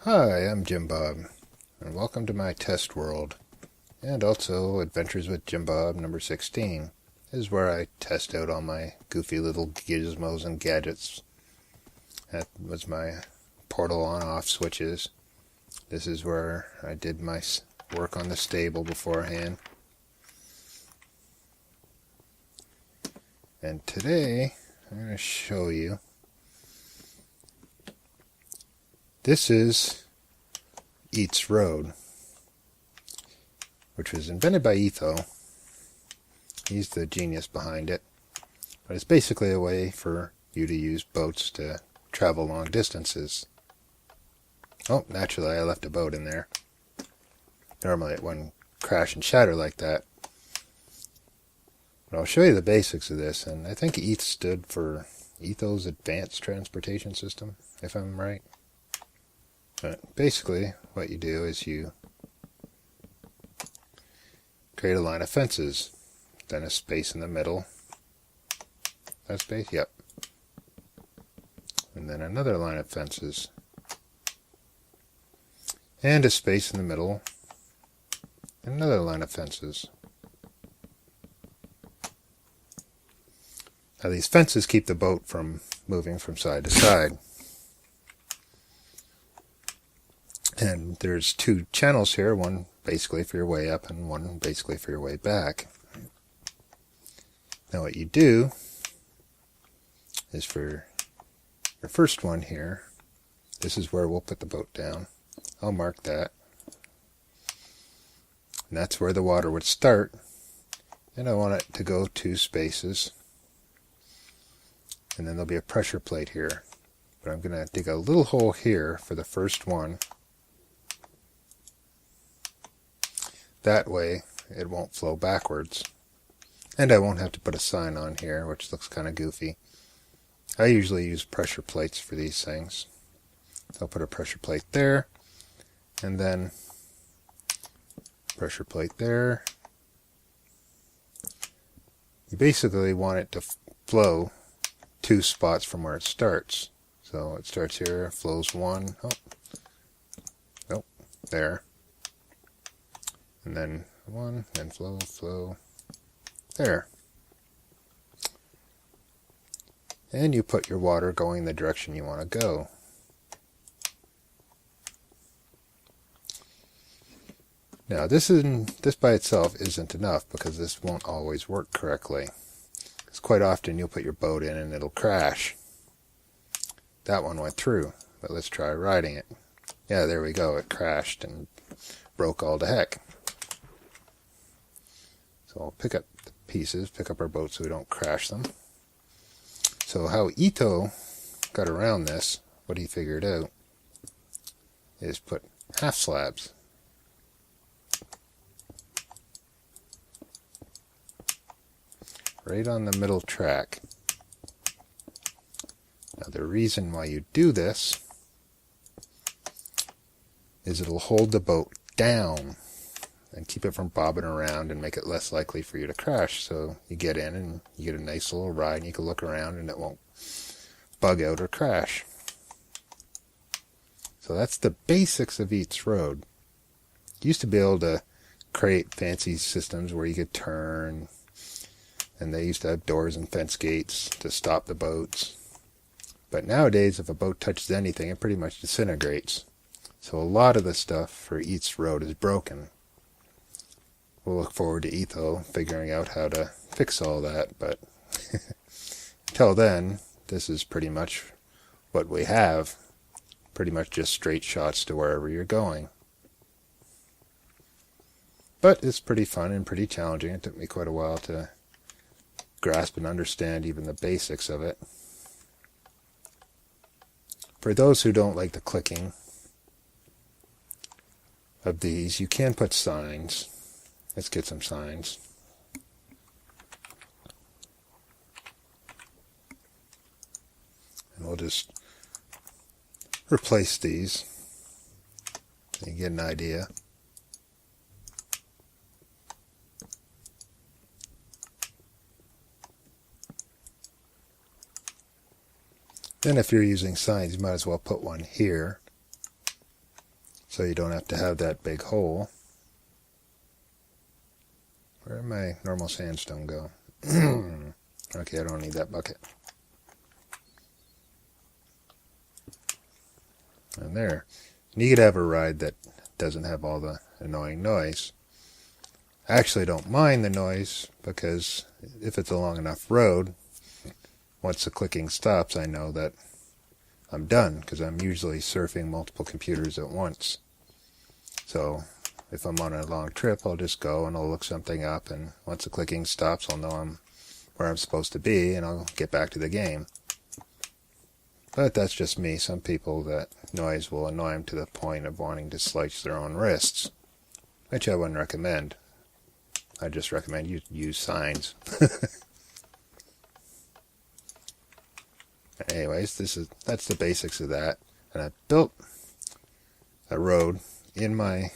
Hi, I'm Jimbob, and welcome to my test world, and also Adventures with Jimbob number 16. This is where I test out all my goofy little gizmos and gadgets. That was my portal on-off switches. This is where I did my work on the stable beforehand. And today, I'm going to show you. This is Eats Road, which was invented by Etho. He's the genius behind it. But it's basically a way for you to use boats to travel long distances. Oh, naturally I left a boat in there. Normally it wouldn't crash and shatter like that. But I'll show you the basics of this, and I think ETH stood for Etho's Advanced Transportation System, if I'm right. But basically, what you do is you create a line of fences, then a space in the middle. That space? Yep. And then another line of fences. And a space in the middle. Another line of fences. Now these fences keep the boat from moving from side to side. And there's two channels here, one basically for your way up and one basically for your way back. Now what you do is for your first one here, this is where we'll put the boat down. I'll mark that. And that's where the water would start. And I want it to go 2 spaces. And then there'll be a pressure plate here. But I'm going to dig a little hole here for the first one. That way it won't flow backwards. And I won't have to put a sign on here, which looks kind of goofy. I usually use pressure plates for these things. I'll put a pressure plate there, and then pressure plate there. You basically want it to flow 2 spots from where it starts. So it starts here, flows 1, nope, there. And then 1, then flow, there. And you put your water going the direction you want to go. Now this by itself isn't enough, because this won't always work correctly. Because quite often you'll put your boat in and it'll crash. That one went through, but let's try riding it. Yeah, there we go, it crashed and broke all to heck. So I'll pick up the pieces, pick up our boat so we don't crash them. So how Etho got around this, what he figured out, is put half slabs. Right on the middle track. Now the reason why you do this is it'll hold the boat down and keep it from bobbing around and make it less likely for you to crash. So you get in and you get a nice little ride and you can look around and it won't bug out or crash. So that's the basics of Eats Road. You used to be able to create fancy systems where you could turn, and they used to have doors and fence gates to stop the boats. But nowadays, if a boat touches anything, it pretty much disintegrates. So a lot of the stuff for Eats Road is broken. We'll look forward to Etho figuring out how to fix all that, but until then, this is pretty much what we have. Pretty much just straight shots to wherever you're going. But it's pretty fun and pretty challenging. It took me quite a while to grasp and understand even the basics of it. For those who don't like the clicking of these, you can put signs. Let's get some signs. And we'll just replace these so you get an idea. Then if you're using signs, you might as well put one here. so you don't have to have that big hole. Where did my normal sandstone go? Okay, I don't need that bucket. And there. You could have a ride that doesn't have all the annoying noise. I actually don't mind the noise because if it's a long enough road, once the clicking stops, I know that I'm done because I'm usually surfing multiple computers at once. So if I'm on a long trip, I'll just go and I'll look something up, and once the clicking stops, I'll know I'm where I'm supposed to be, and I'll get back to the game. But that's just me. Some people, that noise will annoy them to the point of wanting to slice their own wrists, which I wouldn't recommend. I just recommend you use signs. Anyways, that's the basics of that. And I built a road in my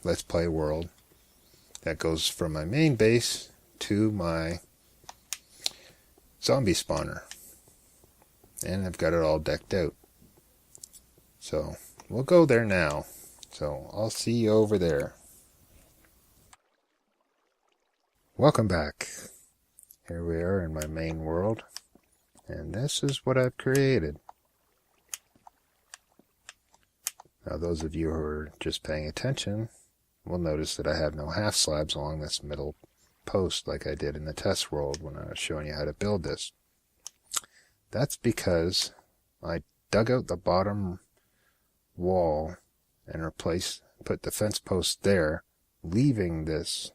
Let's Play world that goes from my main base to my zombie spawner. And I've got it all decked out. So we'll go there now. So I'll see you over there. Welcome back. Here we are in my main world. And this is what I've created. Now those of you who are just paying attention will notice that I have no half slabs along this middle post like I did in the test world when I was showing you how to build this. That's because I dug out the bottom wall and put the fence post there, leaving this,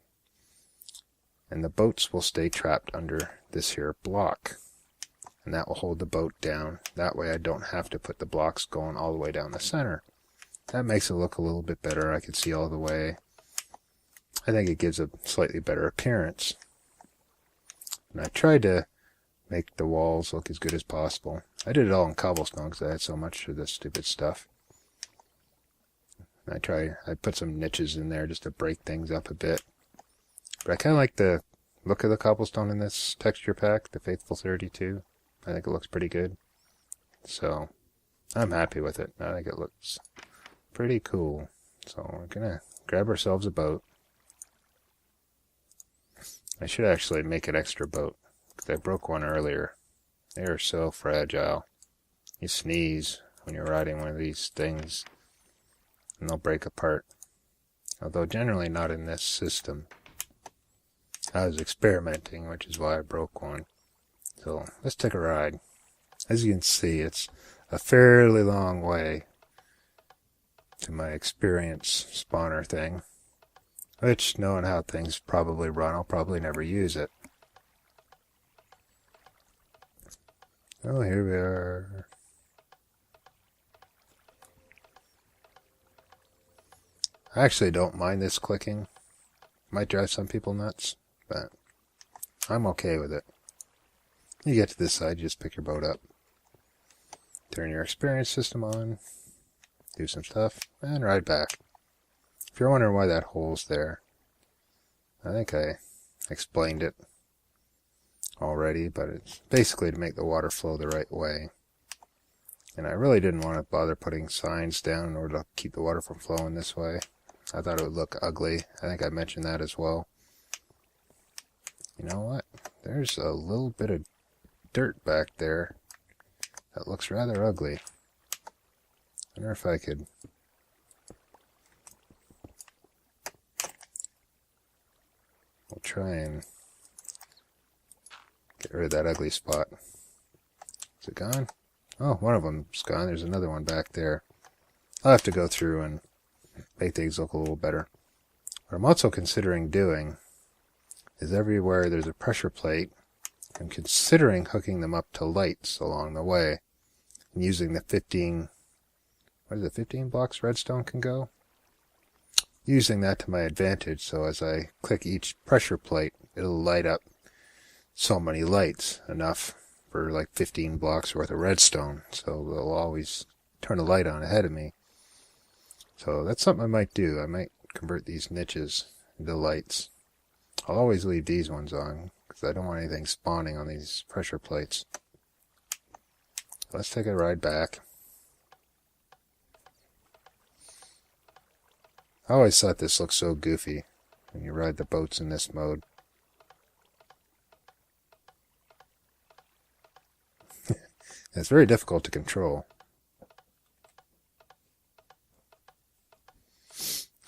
and the boats will stay trapped under this here block. And that will hold the boat down. That way I don't have to put the blocks going all the way down the center. That makes it look a little bit better. I can see all the way. I think it gives a slightly better appearance. And I tried to make the walls look as good as possible. I did it all in cobblestone because I had so much of this stupid stuff. I put some niches in there just to break things up a bit. But I kind of like the look of the cobblestone in this texture pack, the Faithful 32. I think it looks pretty good. So I'm happy with it. I think it looks pretty cool. So we're going to grab ourselves a boat. I should actually make an extra boat, because I broke one earlier. They are so fragile. You sneeze when you're riding one of these things, and they'll break apart. Although generally not in this system. I was experimenting, which is why I broke one. So let's take a ride. As you can see, it's a fairly long way to my experience spawner thing, which, knowing how things probably run, I'll probably never use it. Oh, here we are. I actually don't mind this clicking. Might drive some people nuts, but I'm okay with it. You get to this side, you just pick your boat up, turn your experience system on, do some stuff, and ride back. If you're wondering why that hole's there, I think I explained it already, but it's basically to make the water flow the right way. And I really didn't want to bother putting signs down in order to keep the water from flowing this way. I thought it would look ugly. I think I mentioned that as well. You know what? There's a little bit of dirt back there that looks rather ugly. I wonder if I could we'll try and get rid of that ugly spot. Is it gone? Oh, one of them's gone. There's another one back there. I'll have to go through and make things look a little better. What I'm also considering doing is everywhere there's a pressure plate, I'm considering hooking them up to lights along the way and using the 15 blocks redstone can go? Using that to my advantage, so as I click each pressure plate, it'll light up so many lights, enough for like 15 blocks worth of redstone, so they'll always turn a light on ahead of me. So that's something I might do. I might convert these niches into lights. I'll always leave these ones on, because I don't want anything spawning on these pressure plates. Let's take a ride back. I always thought this looked so goofy when you ride the boats in this mode. It's very difficult to control.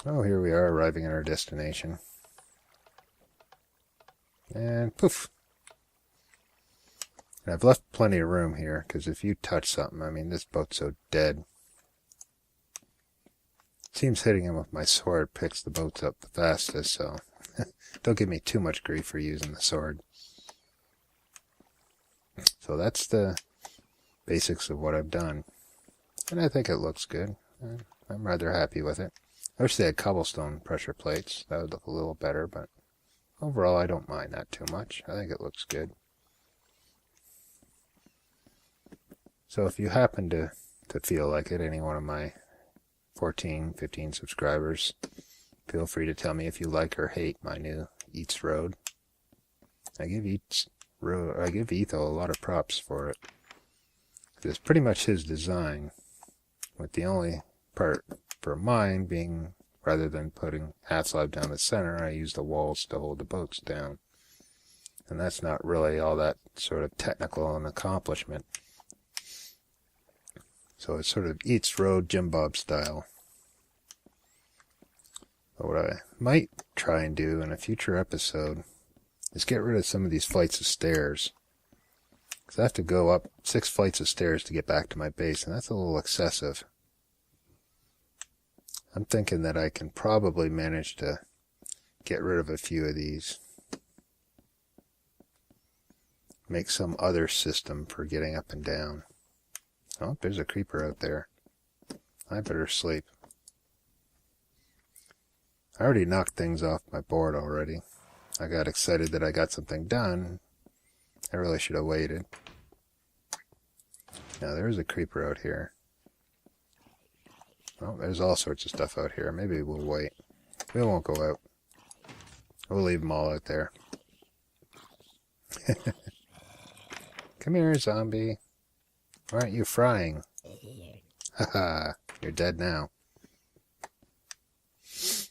Oh, here we are arriving at our destination. And poof. And I've left plenty of room here, because if you touch something, I mean, this boat's so dead. It seems hitting him with my sword picks the boats up the fastest, so don't give me too much grief for using the sword. So that's the basics of what I've done. And I think it looks good. I'm rather happy with it. I wish they had cobblestone pressure plates. That would look a little better, but overall I don't mind that too much. I think it looks good. So if you happen to feel like it, any one of my 14, 15 subscribers, feel free to tell me if you like or hate my new Eats Road. I give Etho a lot of props for it. It's pretty much his design, with the only part for mine being, rather than putting half slab down the center, I use the walls to hold the boats down. And that's not really all that sort of technical an accomplishment. So it's sort of Eats Road Jimbob style. But what I might try and do in a future episode is get rid of some of these flights of stairs. Because I have to go up 6 flights of stairs to get back to my base, and that's a little excessive. I'm thinking that I can probably manage to get rid of a few of these. Make some other system for getting up and down. Oh, there's a creeper out there. I better sleep. I already knocked things off my board already. I got excited that I got something done. I really should have waited. Now, there's a creeper out here. Oh, there's all sorts of stuff out here. Maybe we'll wait. We won't go out. We'll leave them all out there. Come here, zombie. Why aren't you frying? Haha, you're dead now. So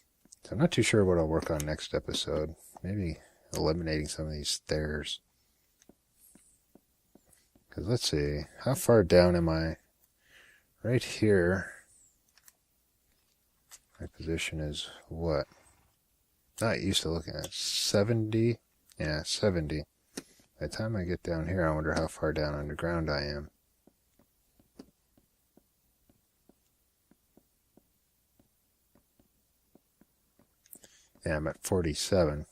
I'm not too sure what I'll work on next episode. Maybe eliminating some of these stairs. Because let's see, how far down am I? Right here. My position is what? Not used to looking at 70. Yeah, 70. By the time I get down here, I wonder how far down underground I am. Yeah, I'm at 47.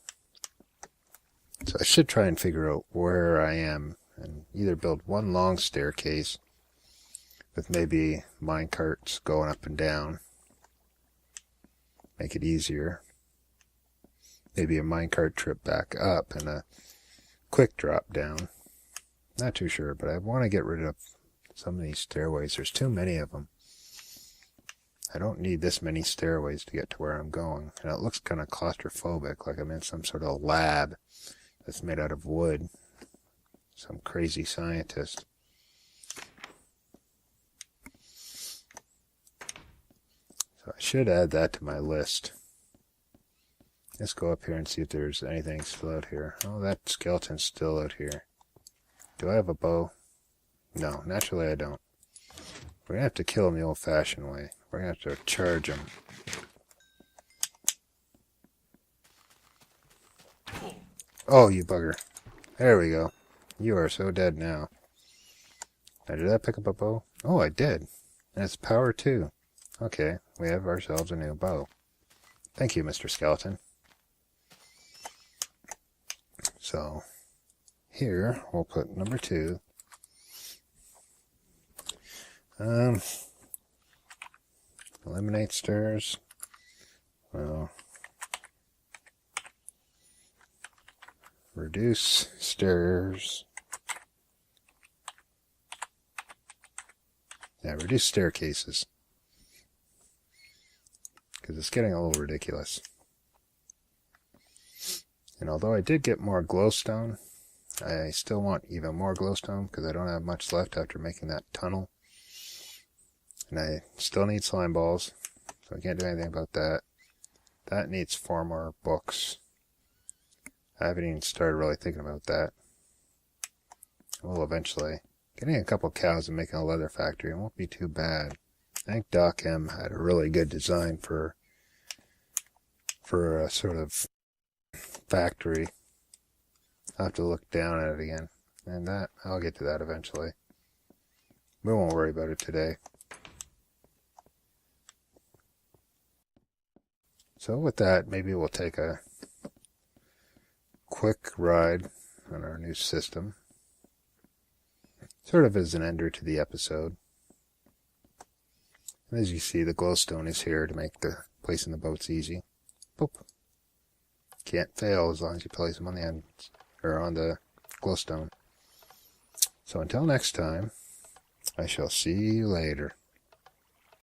So I should try and figure out where I am and either build one long staircase with maybe minecarts going up and down. Make it easier. Maybe a minecart trip back up and a quick drop down. Not too sure, but I want to get rid of some of these stairways. There's too many of them. I don't need this many stairways to get to where I'm going. And it looks kind of claustrophobic, like I'm in some sort of lab that's made out of wood. Some crazy scientist. So I should add that to my list. Let's go up here and see if there's anything still out here. Oh, that skeleton's still out here. Do I have a bow? No, naturally I don't. We're going to have to kill him the old-fashioned way. We're going to have to charge him. Oh, you bugger. There we go. You are so dead now. Now, did I pick up a bow? Oh, I did. And it's power too. Okay, we have ourselves a new bow. Thank you, Mr. Skeleton. So, here, we'll put number 2. Eliminate stairs. Well, reduce stairs. Yeah, reduce staircases. Because it's getting a little ridiculous. And although I did get more glowstone, I still want even more glowstone because I don't have much left after making that tunnel. And I still need slime balls, so I can't do anything about that. that needs 4 more books. I haven't even started really thinking about that. Well, eventually. Getting a couple cows and making a leather factory, it won't be too bad. I think Doc M had a really good design for a sort of factory. I'll have to look down at it again. And that, I'll get to that eventually. We won't worry about it today. So with that, maybe we'll take a quick ride on our new system. Sort of as an ender to the episode. And as you see, the glowstone is here to make the placing the boats easy. Boop. Can't fail as long as you place them on the ends, or on the glowstone. So until next time, I shall see you later.